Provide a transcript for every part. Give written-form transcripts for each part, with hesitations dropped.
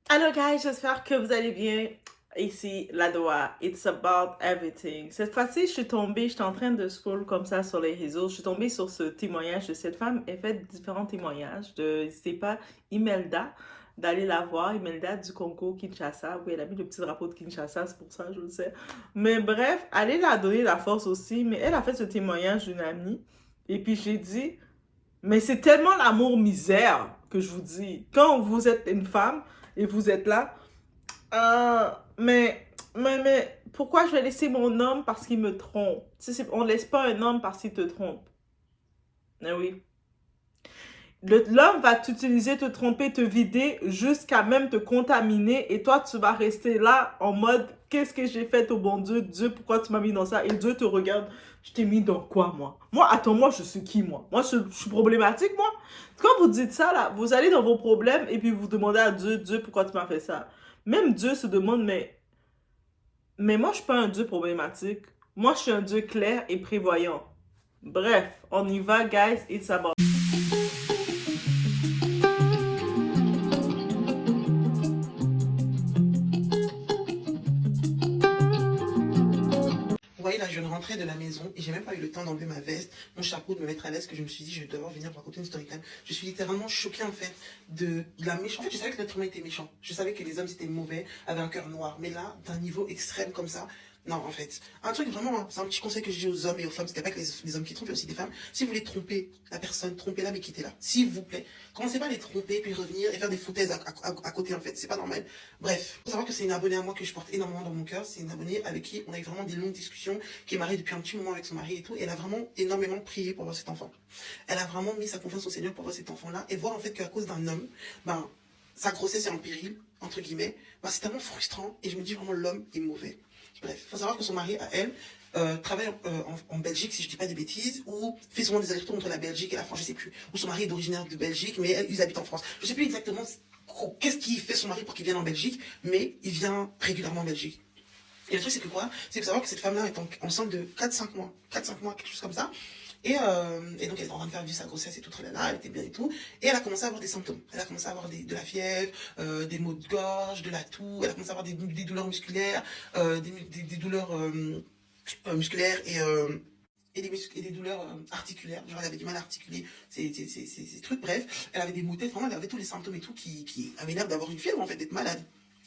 Hello guys, j'espère que vous allez bien. Ici, la Doa. It's about everything. Cette fois-ci, j'étais en train de scroll comme ça sur les réseaux. Je suis tombée sur ce témoignage de cette femme. Elle fait différents témoignages n'hésitez pas, Imelda, d'aller la voir. Imelda du Congo, Kinshasa. Oui, elle a mis le petit drapeau de Kinshasa, c'est pour ça, je le sais. Mais bref, allez la donner la force aussi. Mais elle a fait ce témoignage d'une amie. Et puis j'ai dit, mais c'est tellement l'amour misère que je vous dis. Quand vous êtes une femme et vous êtes là, euh, mais pourquoi je vais laisser mon homme parce qu'il me trompe? On ne laisse pas un homme parce qu'il te trompe. Eh oui. L'homme va t'utiliser, te tromper, te vider, jusqu'à même te contaminer. Et toi, tu vas rester là en mode, qu'est-ce que j'ai fait au bon Dieu? Dieu, pourquoi tu m'as mis dans ça? Et Dieu te regarde, je t'ai mis dans quoi, moi? Moi, attends, moi, je suis qui, moi? Moi, je suis problématique, moi? Quand vous dites ça, là, vous allez dans vos problèmes et puis vous demandez à Dieu, Dieu, pourquoi tu m'as fait ça? Même Dieu se demande, mais moi, je suis pas un Dieu problématique. Moi, je suis un Dieu clair et prévoyant. Bref, on y va, guys. It's about... Vous voyez, là, je viens de rentrer de la maison et j'ai même pas eu le temps d'enlever ma veste, mon chapeau, de me mettre à l'aise, que je me suis dit, je vais devoir venir pour raconter une story time. Je suis littéralement choquée, en fait, de la méchanceté. En fait, je savais que l'être humain était méchant. Je savais que les hommes, c'était mauvais, avaient un cœur noir. Mais là, d'un niveau extrême comme ça, non, en fait. Un truc vraiment, hein, c'est un petit conseil que je dis aux hommes et aux femmes, c'était pas que les hommes qui trompent, mais aussi des femmes. Si vous voulez tromper la personne, trompez-la, mais quittez-la. S'il vous plaît. Commencez pas à les tromper, puis revenir et faire des foutaises à côté, en fait. C'est pas normal. Bref. Faut savoir que c'est une abonnée à moi que je porte énormément dans mon cœur. C'est une abonnée avec qui on a eu vraiment des longues discussions, qui est mariée depuis un petit moment avec son mari et tout. Et elle a vraiment énormément prié pour avoir cet enfant. Elle a vraiment mis sa confiance au Seigneur pour avoir cet enfant-là et voir en fait qu'à cause d'un homme, ben, sa grossesse est en péril, entre guillemets. Ben, c'est tellement frustrant et je me dis vraiment l'homme est mauvais. Bref, il faut savoir que son mari, à elle, travaille en Belgique, si je dis pas des bêtises, ou fait souvent des allers-retours entre la Belgique et la France, je sais plus. Ou son mari est originaire de Belgique, mais ils habitent en France. Je sais plus exactement qu'est-ce qui fait son mari pour qu'il vienne en Belgique, mais il vient régulièrement en Belgique. Et le truc, c'est que quoi? C'est de savoir que cette femme-là est enceinte de 4-5 mois. 4-5 mois, quelque chose comme ça. Et donc, elle est en train de faire vivre sa grossesse et tout, là, elle était bien et tout. Et elle a commencé à avoir des symptômes. Elle a commencé à avoir de la fièvre, des maux de gorge, de la toux. Elle a commencé à avoir des douleurs musculaires, des douleurs musculaires et des douleurs articulaires. Genre, elle avait du mal à articuler ces trucs. Bref, elle avait des maux de tête. Vraiment, elle avait tous les symptômes et tout qui avaient l'air d'avoir une fièvre, en fait, d'être malade.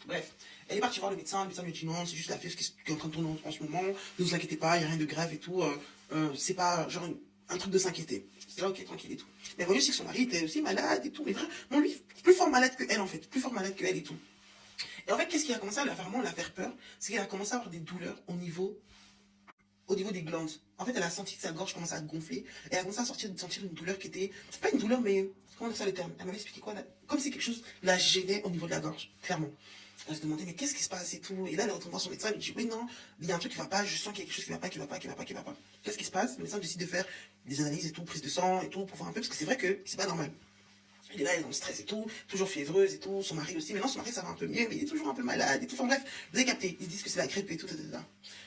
Bref, elle est partie voir le médecin lui a dit non, c'est juste la fièvre qui est en train de tourner en ce moment, ne vous inquiétez pas, il n'y a rien de grave et tout, c'est pas genre un truc de s'inquiéter. C'est là, ok, tranquille et tout. Mais elle voyait aussi que son mari était aussi malade et tout, mais vraiment, lui, plus fort malade que elle en fait, plus fort malade que elle et tout. Et en fait, qu'est-ce qui a commencé à vraiment la faire peur? C'est qu'elle a commencé à avoir des douleurs au niveau des glandes. En fait, elle a senti que sa gorge commençait à gonfler, et elle a commencé à sentir une douleur qui était, c'est pas une douleur, mais comment dire ça le terme? Elle m'avait expliqué quoi, comme si quelque chose la gênait au niveau de la gorge, clairement. Elle se demandait, mais qu'est-ce qui se passe et tout. Et là, elle retourne voir son médecin, elle lui dit, oui, non, il y a un truc qui va pas, je sens qu'il y a quelque chose qui va pas, qui va pas, qui va pas, qui va pas. Qu'est-ce qui se passe? Le médecin décide de faire des analyses et tout, prise de sang et tout, pour voir un peu, parce que c'est vrai que c'est pas normal. Elle est là, elle est dans le stress et tout, toujours fiévreuse et tout, son mari aussi. Maintenant, son mari, ça va un peu mieux, mais il est toujours un peu malade et tout. Enfin bref, vous avez capté, ils disent que c'est la grippe et tout, etc.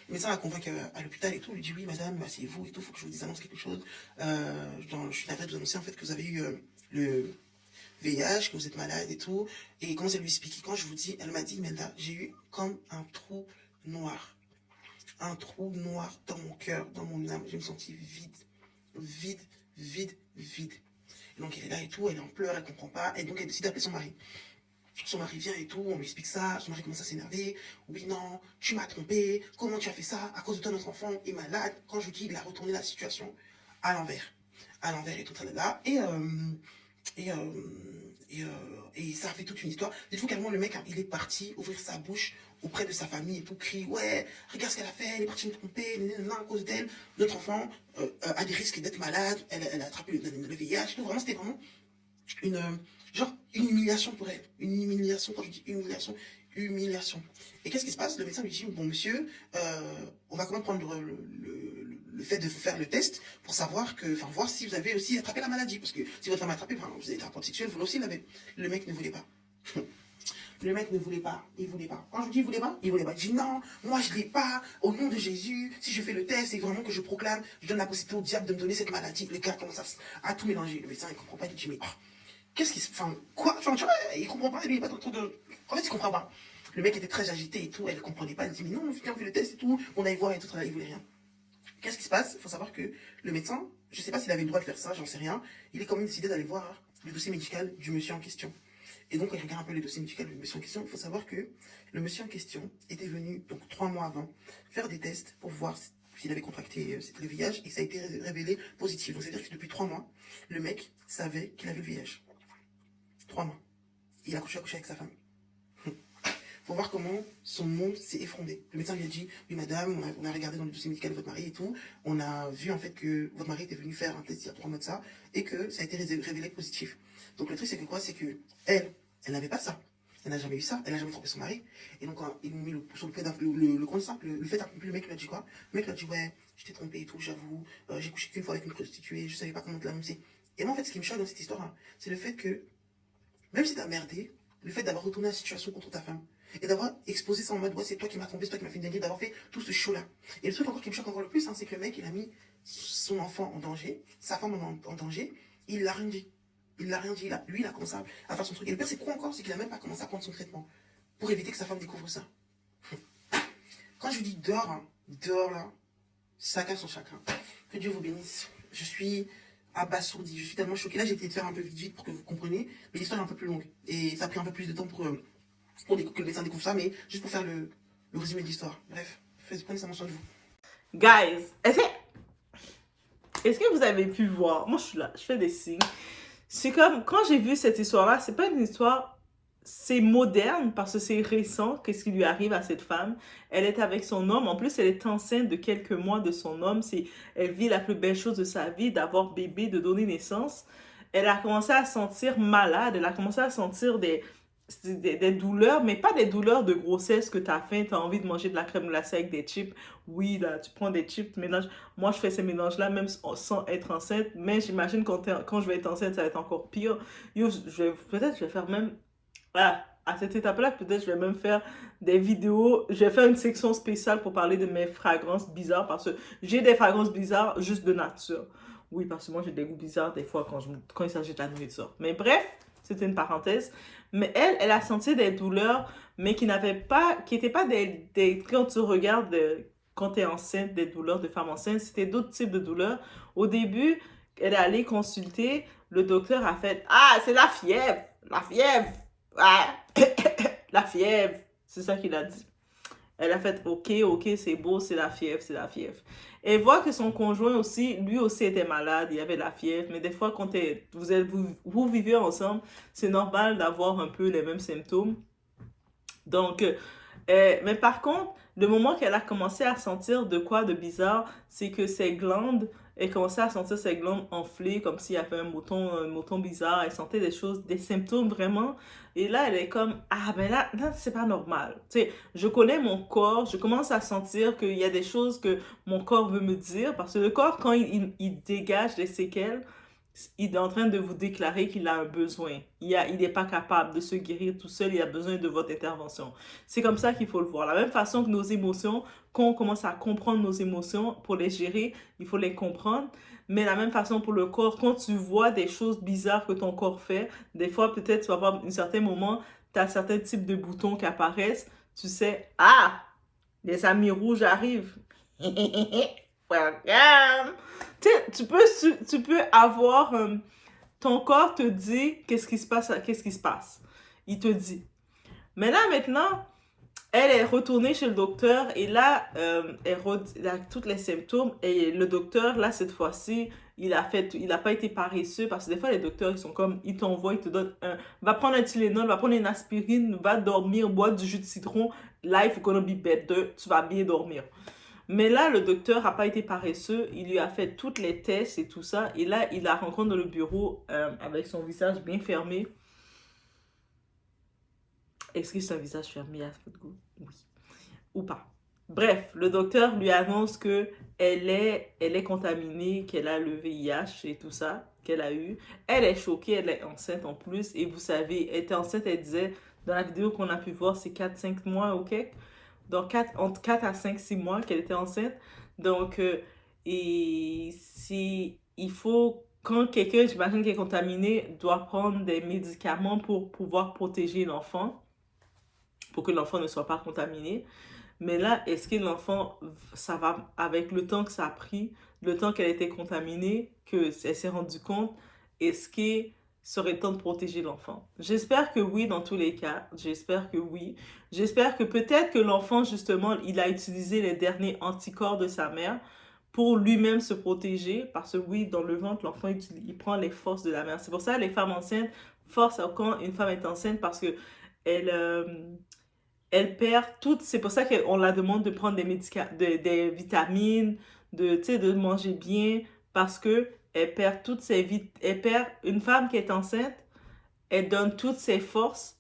Le médecin la convainc à l'hôpital et tout, il lui dit, oui, madame, asseyez-vous et tout, faut que je vous annonce quelque chose. Je suis navrée de vous annoncer en fait que vous avez eu le VIH, que vous êtes malade et tout. Et il commence à lui expliquer. Quand je vous dis, elle m'a dit, Melda, j'ai eu comme un trou noir. Un trou noir dans mon cœur, dans mon âme. Je me sentis vide. Vide, vide, vide. Et donc elle est là et tout, elle est en pleurs, elle comprend pas. Et donc elle décide d'appeler son mari. Son mari vient et tout, on lui explique ça. Son mari commence à s'énerver. Oui, non, tu m'as trompé. Comment tu as fait ça? À cause de toi, notre enfant est malade. Quand je vous dis, il a retourné la situation à l'envers. À l'envers et tout ça là. Et, euh, et, euh, et ça a fait toute une histoire. Dites-vous carrément, le mec, hein, il est parti ouvrir sa bouche auprès de sa famille et tout, crie, ouais, regarde ce qu'elle a fait, elle est partie me tromper, à cause d'elle, notre enfant a des risques d'être malade, elle a attrapé le VIH, tout. Vraiment, c'était vraiment une, genre, une humiliation pour elle. Une humiliation, quand je dis humiliation, humiliation. Et qu'est-ce qui se passe? Le médecin lui dit, bon monsieur, on va quand même prendre le fait de faire le test pour savoir que, enfin, voir si vous avez aussi attrapé la maladie. Parce que si votre femme a attrapé, enfin, vous avez été rapporté sexuel, vous aussi l'avez. Le mec ne voulait pas. Le mec ne voulait pas, il voulait pas. Quand je dis il voulait pas, il voulait pas. Il dit non, moi je l'ai pas, au nom de Jésus, si je fais le test, c'est vraiment que je proclame, je donne la possibilité au diable de me donner cette maladie. Le gars commence à tout mélanger. Le médecin il comprend pas, il dit mais qu'est-ce qui se... Enfin, quoi? Enfin, tu vois, il comprend pas, lui, il est pas dans le truc de... En fait, il comprend pas. Le mec était très agité et tout, elle comprenait pas, elle dit, mais non, viens, on fait le test et tout, on aille voir et tout, là, il voulait rien. Qu'est-ce qui se passe? Il faut savoir que le médecin, je sais pas s'il avait le droit de faire ça, j'en sais rien, il est quand même décidé d'aller voir le dossier médical du monsieur en question. Et donc, quand il regarde un peu le dossier médical du monsieur en question, il faut savoir que le monsieur en question était venu, donc 3 mois avant, faire des tests pour voir s'il avait contracté le VIH et ça a été révélé positif. Donc, c'est-à-dire que depuis 3 mois, le mec savait qu'il avait le VIH. 3 mois. Il a couché avec sa femme. Faut voir comment son monde s'est effondré. Le médecin lui a dit, oui madame, on a regardé dans le dossier médical de votre mari et tout, on a vu en fait que votre mari était venu faire un test il y a 3 mois de ça, et que ça a été révélé positif. Donc le truc c'est que quoi, c'est que elle n'avait pas ça. Elle n'a jamais eu ça, elle n'a jamais trompé son mari. Et donc quand ils m'ont mis sur le fait le fait accompli, le mec lui a dit quoi? Le mec lui a dit, ouais, je t'ai trompé et tout, j'avoue, j'ai couché qu'une fois avec une prostituée, je savais pas comment te l'annoncer. Et moi en fait ce qui me choque dans cette histoire-là, c'est le fait que, même si t'as merdé, le fait d'avoir retourné la situation contre ta femme, et d'avoir exposé ça en mode, ouais, c'est toi qui m'as trompé, c'est toi qui m'as fait une dinguerie, d'avoir fait tout ce show-là. Et le truc encore qui me choque encore le plus, hein, c'est que le mec, il a mis son enfant en danger, sa femme en danger, il l'a rien dit. Il l'a rien dit. Lui, il a commencé à faire son truc. Et le pire, c'est quoi encore? C'est qu'il a même pas commencé à prendre son traitement pour éviter que sa femme découvre ça. Quand je lui dis dehors, hein, dehors là, chacun son chacun. Que Dieu vous bénisse. Je suis abasourdi, je suis tellement choqué. Là, j'ai essayé de faire un peu vite pour que vous compreniez, mais l'histoire est un peu plus longue. Et ça a pris un peu plus de temps pour que le médecin découvre ça, mais juste pour faire le résumé de l'histoire. Bref, prenez ça soin de vous. Guys, est-ce que vous avez pu voir? Moi, je suis là, je fais des signes. C'est comme, quand j'ai vu cette histoire-là, c'est pas une histoire, c'est moderne parce que c'est récent, qu'est-ce qui lui arrive à cette femme. Elle est avec son homme, en plus elle est enceinte de quelques mois de son homme, elle vit la plus belle chose de sa vie, d'avoir bébé, de donner naissance. Elle a commencé à se sentir malade, elle a commencé à sentir des douleurs, mais pas des douleurs de grossesse que t'as faim, t'as envie de manger de la crème glacée avec des chips. Oui, là, tu prends des chips, tu mélanges. Moi, je fais ces mélanges-là même sans être enceinte, mais j'imagine quand je vais être enceinte, ça va être encore pire. Yo, peut-être je vais faire même... Ah, à cette étape-là, peut-être je vais même faire des vidéos. Je vais faire une section spéciale pour parler de mes fragrances bizarres parce que j'ai des fragrances bizarres juste de nature. Oui, parce que moi, j'ai des goûts bizarres des fois quand il s'agit de la nourriture. Mais bref, c'était une parenthèse. Mais elle a senti des douleurs, mais qui n'étaient pas quand tu regardes, quand tu es enceinte, des douleurs de femme enceinte, c'était d'autres types de douleurs. Au début, elle est allée consulter, le docteur a fait, ah, c'est la fièvre, ah, la fièvre, c'est ça qu'il a dit. Elle a fait, ok, c'est beau, c'est la fièvre, c'est la fièvre. Et voit que son conjoint aussi, lui aussi était malade, il avait la fièvre. Mais des fois, quand vous vivez ensemble, c'est normal d'avoir un peu les mêmes symptômes. Donc, mais par contre, le moment qu'elle a commencé à sentir de quoi de bizarre, c'est que ses glandes, elle commençait à sentir ses glandes enflées, comme s'il y avait un mouton bizarre. Elle sentait des choses, des symptômes vraiment. Et là, elle est comme, ah ben là c'est pas normal. Tu sais, je connais mon corps, je commence à sentir qu'il y a des choses que mon corps veut me dire. Parce que le corps, quand il dégage des séquelles, il est en train de vous déclarer qu'il a un besoin. Il n'est pas capable de se guérir tout seul, il a besoin de votre intervention. C'est comme ça qu'il faut le voir. La même façon que nos émotions, quand on commence à comprendre nos émotions, pour les gérer, il faut les comprendre. Mais la même façon pour le corps, quand tu vois des choses bizarres que ton corps fait, des fois peut-être tu vas avoir un certain moment, tu as certains types de boutons qui apparaissent, tu sais, ah, les amis rouges arrivent. Welcome. Tu peux avoir... ton corps te dit qu'est-ce qui se passe. Il te dit. Mais là, maintenant, elle est retournée chez le docteur et là, elle a tous les symptômes. Et le docteur, là, cette fois-ci, il a pas été paresseux parce que des fois, les docteurs, ils sont comme, ils t'envoient, ils te donnent va prendre un Tylenol, va prendre une aspirine, va dormir, boire du jus de citron. Life gonna be better. Tu vas bien dormir. Mais là, le docteur n'a pas été paresseux. Il lui a fait toutes les tests et tout ça. Et là, il la rencontre dans le bureau avec son visage bien fermé. Est-ce que c'est un visage fermé à votre goût? Oui. Ou pas. Bref, le docteur lui annonce que elle est contaminée, qu'elle a le VIH et tout ça, qu'elle a eu. Elle est choquée, elle est enceinte en plus. Et vous savez, elle était enceinte, elle disait, dans la vidéo qu'on a pu voir, c'est 4-5 mois, ok? Donc, entre 4 à 5, 6 mois qu'elle était enceinte. Donc, il faut quand quelqu'un, j'imagine, qui est contaminé, doit prendre des médicaments pour pouvoir protéger l'enfant, pour que l'enfant ne soit pas contaminé. Mais là, est-ce que l'enfant, ça va, avec le temps que ça a pris, le temps qu'elle était contaminée, qu'elle s'est rendue compte, est-ce que serait temps de protéger l'enfant? J'espère que oui, dans tous les cas. J'espère que oui. J'espère que peut-être que l'enfant, justement, il a utilisé les derniers anticorps de sa mère pour lui-même se protéger. Parce que oui, dans le ventre, l'enfant, il prend les forces de la mère. C'est pour ça que les femmes enceintes forcent quand une femme est enceinte parce que elle, elle perd toutes. C'est pour ça qu'on la demande de prendre des des vitamines, de manger bien, parce que elle perd toutes ses elle perd une femme qui est enceinte, elle donne toutes ses forces.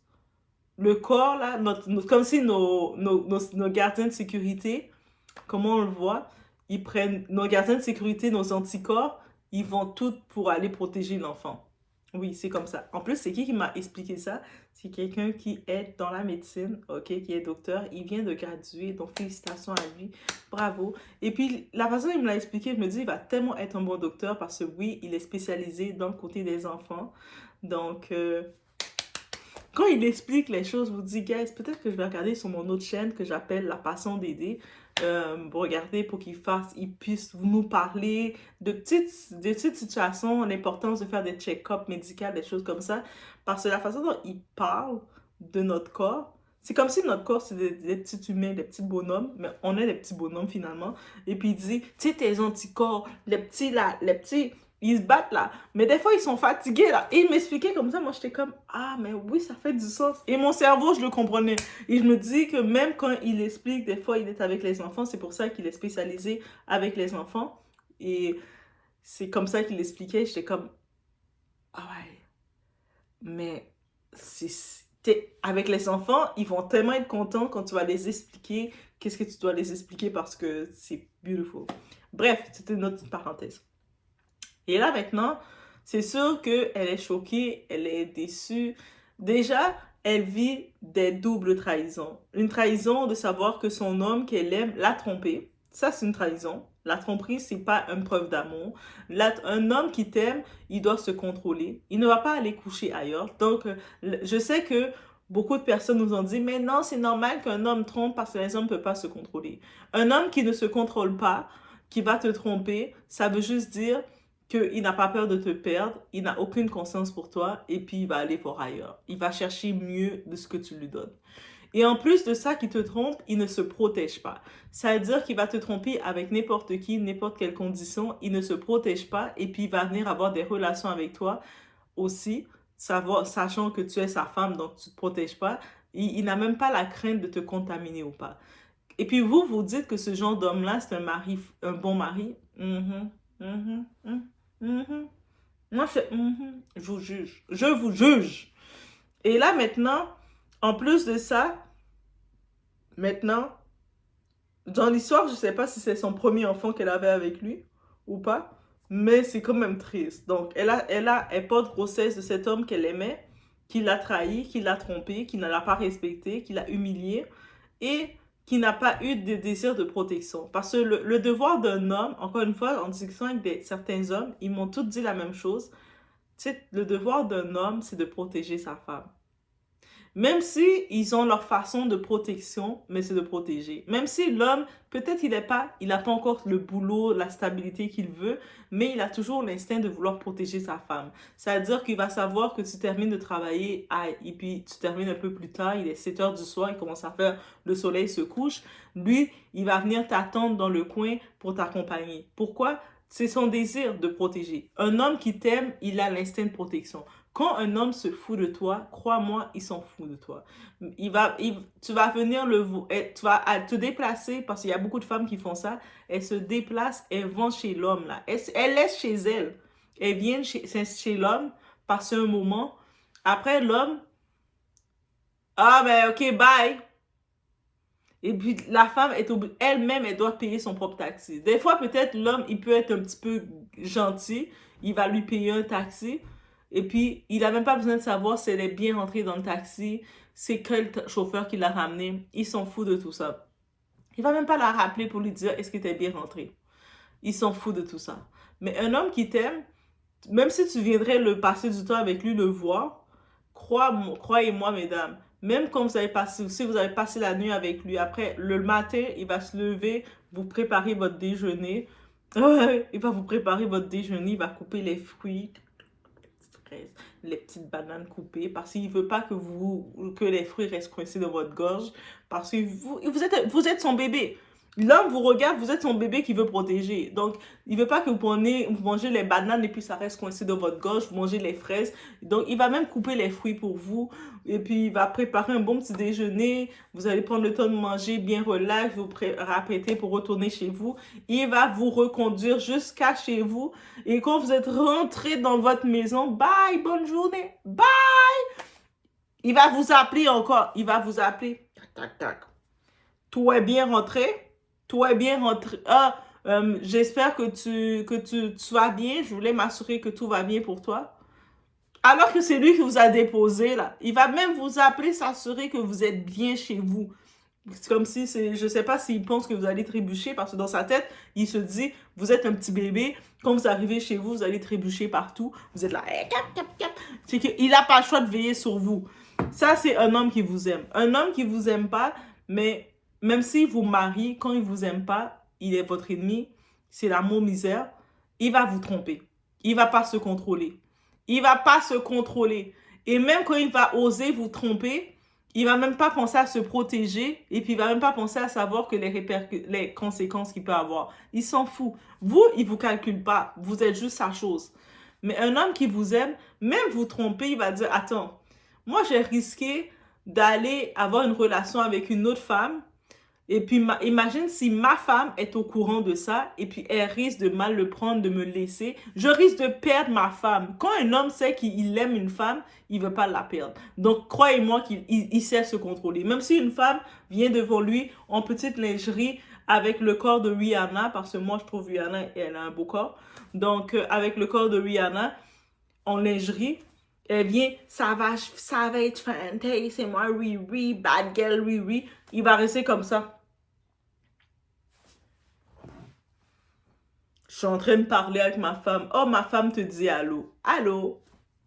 Le corps, là, comme si nos gardiens de sécurité, comment on le voit, ils prennent nos gardiens de sécurité, nos anticorps, ils vont tout pour aller protéger l'enfant. Oui, c'est comme ça. En plus, c'est qui m'a expliqué ça? C'est quelqu'un qui est dans la médecine, ok, qui est docteur. Il vient de graduer, donc félicitations à lui. Bravo. Et puis, la façon dont il me l'a expliqué, je me dis, il va tellement être un bon docteur parce que oui, il est spécialisé dans le côté des enfants. Donc, quand il explique les choses, je vous dis, guys, peut-être que je vais regarder sur mon autre chaîne que j'appelle La Passion d'aider. Regarder pour il puisse nous parler de petites situations, l'importance de faire des check-ups médicaux, des choses comme ça. Parce que la façon dont il parle de notre corps, c'est comme si notre corps, c'est des petits humains, des petits bonhommes, mais on est des petits bonhommes finalement. Et puis il dit, tu sais, tes anticorps, les petits là, les petits, ils se battent là. Mais des fois, ils sont fatigués là. Et il m'expliquait comme ça, moi j'étais comme, ah, mais oui, ça fait du sens. Et mon cerveau, je le comprenais. Et je me dis que même quand il explique, des fois, il est avec les enfants. C'est pour ça qu'il est spécialisé avec les enfants. Et c'est comme ça qu'il expliquait. J'étais comme, ah ouais, mais avec les enfants, ils vont tellement être contents quand tu vas les expliquer qu'est-ce que tu dois les expliquer parce que c'est beautiful. Bref, c'était une autre petite parenthèse. Et là maintenant, c'est sûr qu'elle est choquée, elle est déçue. Déjà, elle vit des doubles trahisons. Une trahison de savoir que son homme qu'elle aime l'a trompée. Ça, c'est une trahison. La tromperie, c'est pas une preuve d'amour. Un homme qui t'aime, il doit se contrôler. Il ne va pas aller coucher ailleurs. Donc, je sais que beaucoup de personnes nous ont dit, mais non, c'est normal qu'un homme trompe parce que les hommes ne peuvent pas se contrôler. Un homme qui ne se contrôle pas, qui va te tromper, ça veut juste dire qu'il n'a pas peur de te perdre, il n'a aucune conscience pour toi, et puis il va aller voir ailleurs. Il va chercher mieux de ce que tu lui donnes. Et en plus de ça, qu'il te trompe, il ne se protège pas. Ça veut dire qu'il va te tromper avec n'importe qui, n'importe quelle condition, il ne se protège pas, et puis il va venir avoir des relations avec toi aussi, sachant que tu es sa femme, donc tu ne te protèges pas. Il n'a même pas la crainte de te contaminer ou pas. Et puis vous, vous dites que ce genre d'homme-là, c'est un bon mari. Moi, je vous juge. Je vous juge. Et là, maintenant, en plus de ça, maintenant, dans l'histoire, je ne sais pas si c'est son premier enfant qu'elle avait avec lui ou pas, mais c'est quand même triste. Donc, elle porte grossesse de cet homme qu'elle aimait, qui l'a trahi, qui l'a trompé, qui ne l'a pas respecté, qui l'a humilié et qui n'a pas eu de désir de protection. Parce que le devoir d'un homme, encore une fois, en discussion avec certains hommes, ils m'ont tous dit la même chose. Tu sais, le devoir d'un homme, c'est de protéger sa femme. Même si ils ont leur façon de protection, mais c'est de protéger. Même si l'homme, peut-être il n'a pas encore le boulot, la stabilité qu'il veut, mais il a toujours l'instinct de vouloir protéger sa femme. C'est-à-dire qu'il va savoir que tu termines de travailler et puis tu termines un peu plus tard, il est 7 heures du soir, il commence à faire, le soleil se couche. Lui, il va venir t'attendre dans le coin pour t'accompagner. Pourquoi? C'est son désir de protéger. Un homme qui t'aime, il a l'instinct de protection. Quand un homme se fout de toi, crois-moi, il s'en fout de toi. Tu vas venir tu vas te déplacer, parce qu'il y a beaucoup de femmes qui font ça, elles se déplacent, elles vont chez l'homme, là. Elles laissent chez elles. Elles viennent chez l'homme, passer un moment. Après, l'homme, ah ben ok, bye. Et puis la femme elle-même, elle doit payer son propre taxi. Des fois, peut-être l'homme, il peut être un petit peu gentil, il va lui payer un taxi, et puis il n'a même pas besoin de savoir si elle est bien rentrée dans le taxi, c'est quel chauffeur qui l'a ramené, il s'en fout de tout ça. Il va même pas la rappeler pour lui dire est-ce que tu es bien rentrée. Il s'en fout de tout ça. Mais un homme qui t'aime, même si tu viendrais le passer du temps avec lui, le voir, croyez-moi, mesdames, même quand vous avez passé, si vous avez passé la nuit avec lui, après, le matin, il va se lever, vous préparer votre déjeuner. Ouais, il va vous préparer votre déjeuner, il va couper les fruits, les petites bananes coupées, parce qu'il veut pas que les fruits restent coincés dans votre gorge, parce que vous êtes son bébé. L'homme vous regarde, vous êtes son bébé qui veut protéger. Donc, il veut pas que vous mangez les bananes et puis ça reste coincé dans votre gorge, vous mangez les fraises. Donc, il va même couper les fruits pour vous. Et puis, il va préparer un bon petit déjeuner. Vous allez prendre le temps de manger bien relax, vous répéter pour retourner chez vous. Il va vous reconduire jusqu'à chez vous. Et quand vous êtes rentré dans votre maison, bye, bonne journée, bye. Il va vous appeler encore. Il va vous appeler. Tac, tac, tac. Tout est bien rentré? Tout est bien rentré. Ah, j'espère que tu vas bien. Je voulais m'assurer que tout va bien pour toi. Alors que c'est lui qui vous a déposé, là. Il va même vous appeler, s'assurer que vous êtes bien chez vous. C'est comme si, je sais pas s'il pense que vous allez trébucher, parce que dans sa tête, il se dit, vous êtes un petit bébé, quand vous arrivez chez vous, vous allez trébucher partout. Vous êtes là, cap, cap, cap. C'est qu'il n'a pas le choix de veiller sur vous. Ça, c'est un homme qui vous aime. Un homme qui vous aime pas, mais même s'il vous marie, quand il vous aime pas, il est votre ennemi, c'est l'amour misère, il va vous tromper. Il va pas se contrôler. Il va pas se contrôler. Et même quand il va oser vous tromper, il va même pas penser à se protéger et puis il va même pas penser à savoir que les conséquences qu'il peut avoir. Il s'en fout. Vous, il vous calcule pas. Vous êtes juste sa chose. Mais un homme qui vous aime, même vous tromper, il va dire, attends, moi j'ai risqué d'aller avoir une relation avec une autre femme. Et puis, imagine si ma femme est au courant de ça et puis elle risque de mal le prendre, de me laisser. Je risque de perdre ma femme. Quand un homme sait qu'il aime une femme, il ne veut pas la perdre. Donc, croyez-moi qu'il sait se contrôler. Même si une femme vient devant lui en petite lingerie avec le corps de Rihanna, parce que moi, je trouve Rihanna, elle a un beau corps. Donc, avec le corps de Rihanna en lingerie, elle vient, ça va être fantasy, c'est moi, Riri, bad girl, Riri. Il va rester comme ça. Je suis en train de parler avec ma femme. Oh, ma femme te dit allô. Allô.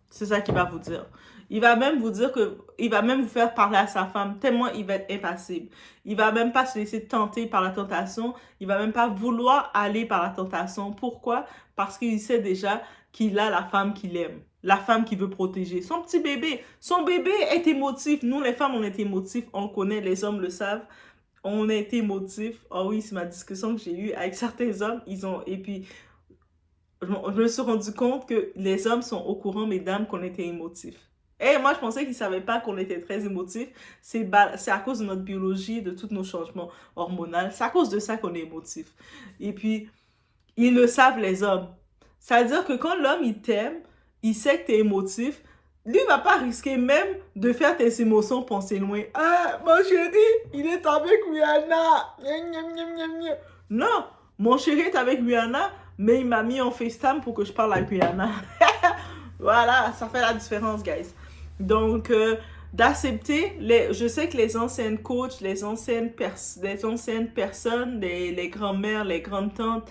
C'est ça qu'il va vous dire. Il va même vous dire il va même vous faire parler à sa femme tellement il va être impassible. Il va même pas se laisser tenter par la tentation. Il va même pas vouloir aller par la tentation. Pourquoi? Parce qu'il sait déjà qu'il a la femme qu'il aime. La femme qu'il veut protéger. Son petit bébé. Son bébé est émotif. Nous, les femmes, on est émotifs. On le connaît. Les hommes le savent. On est émotifs. Oh oui, c'est ma discussion que j'ai eue avec certains hommes. Et puis, je me suis rendu compte que les hommes sont au courant, mesdames, qu'on était émotifs. Et moi, je pensais qu'ils ne savaient pas qu'on était très émotifs. C'est à cause de notre biologie, de tous nos changements hormonaux. C'est à cause de ça qu'on est émotifs. Et puis, ils le savent, les hommes. C'est-à-dire que quand l'homme, il t'aime, il sait que tu es émotif, lui, il va pas risquer même de faire tes émotions penser loin. Ah, mon chéri, il est avec Rihanna. Non, mon chéri est avec Rihanna, mais il m'a mis en FaceTime pour que je parle avec Rihanna. Voilà, ça fait la différence, guys. Donc, d'accepter, je sais que les anciennes coachs, les anciennes personnes, les grands-mères, les grandes-tantes,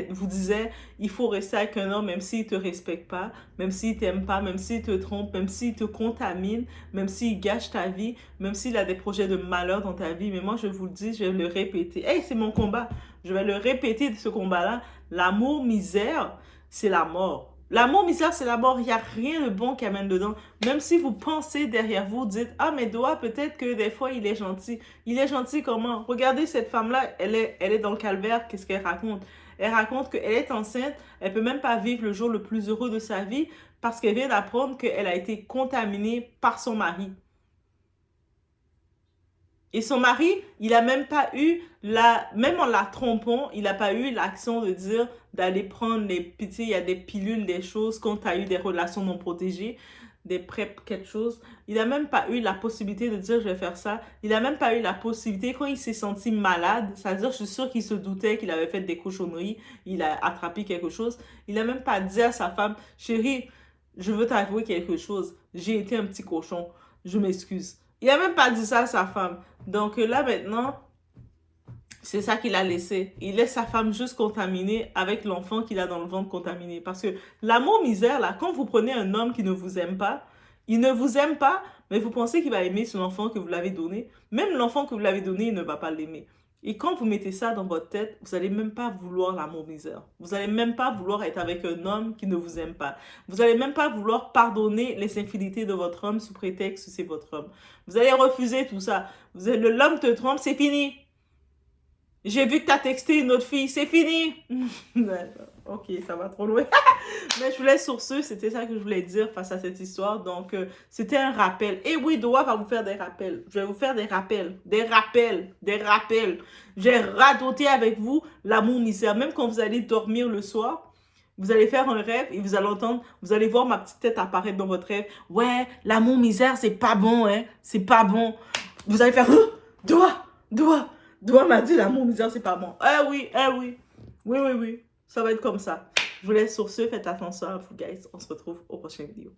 vous disaient, il faut rester avec un homme même s'il ne te respecte pas, même s'il ne t'aime pas, même s'il te trompe, même s'il te contamine, même s'il gâche ta vie, même s'il a des projets de malheur dans ta vie. Mais moi, je vous le dis, je vais le répéter. Hey, c'est mon combat. Je vais le répéter de ce combat-là. L'amour misère, c'est la mort. L'amour misère, c'est la mort. Il n'y a rien de bon qui amène dedans. Même si vous pensez derrière vous, dites, ah, mais Doa, peut-être que des fois, il est gentil. Il est gentil comment? Regardez cette femme-là, elle est dans le calvaire. Qu'est-ce qu'elle raconte? Elle raconte qu'elle est enceinte. Elle peut même pas vivre le jour le plus heureux de sa vie parce qu'elle vient d'apprendre qu'elle a été contaminée par son mari. Et son mari, il a même pas eu même en la trompant, il n'a pas eu l'action de dire d'aller prendre les petits, il y a des pilules, des choses quand tu as eu des relations non protégées, des PrEP, quelque chose. Il n'a même pas eu la possibilité de dire je vais faire ça. Il n'a même pas eu la possibilité quand il s'est senti malade, c'est-à-dire je suis sûre qu'il se doutait qu'il avait fait des cochonneries, il a attrapé quelque chose. Il n'a même pas dit à sa femme, chérie, je veux t'avouer quelque chose, j'ai été un petit cochon, je m'excuse. Il n'a même pas dit ça à sa femme. Donc là, maintenant, C'est ça qu'il a laissé. Il laisse sa femme juste contaminée avec l'enfant qu'il a dans le ventre contaminé. Parce que l'amour misère, là, quand vous prenez un homme qui ne vous aime pas, il ne vous aime pas, mais vous pensez qu'il va aimer son enfant que vous l'avez donné. Même l'enfant que vous l'avez donné, il ne va pas l'aimer. Et quand vous mettez ça dans votre tête, vous n'allez même pas vouloir l'amour misère. Vous n'allez même pas vouloir être avec un homme qui ne vous aime pas. Vous n'allez même pas vouloir pardonner les infidélités de votre homme sous prétexte que c'est votre homme. Vous allez refuser tout ça. L'homme te trompe, c'est fini. J'ai vu que t'as texté une autre fille, c'est fini. Ok, ça va trop loin. Mais je voulais sur ce, c'était ça que je voulais dire face à cette histoire. Donc, c'était un rappel. Et oui, Doa va vous faire des rappels. Je vais vous faire des rappels. Des rappels. Des rappels. J'ai radoté avec vous l'amour misère. Même quand vous allez dormir le soir, vous allez faire un rêve et vous allez entendre, vous allez voir ma petite tête apparaître dans votre rêve. Ouais, l'amour misère, c'est pas bon, hein. C'est pas bon. Vous allez faire, Doa, Doa. Doa m'a dit l'amour misère, c'est pas bon. Eh oui, eh oui. Oui, oui, oui. Ça va être comme ça. Je vous laisse sur ce. Faites attention à vous, guys. On se retrouve aux prochaines vidéos.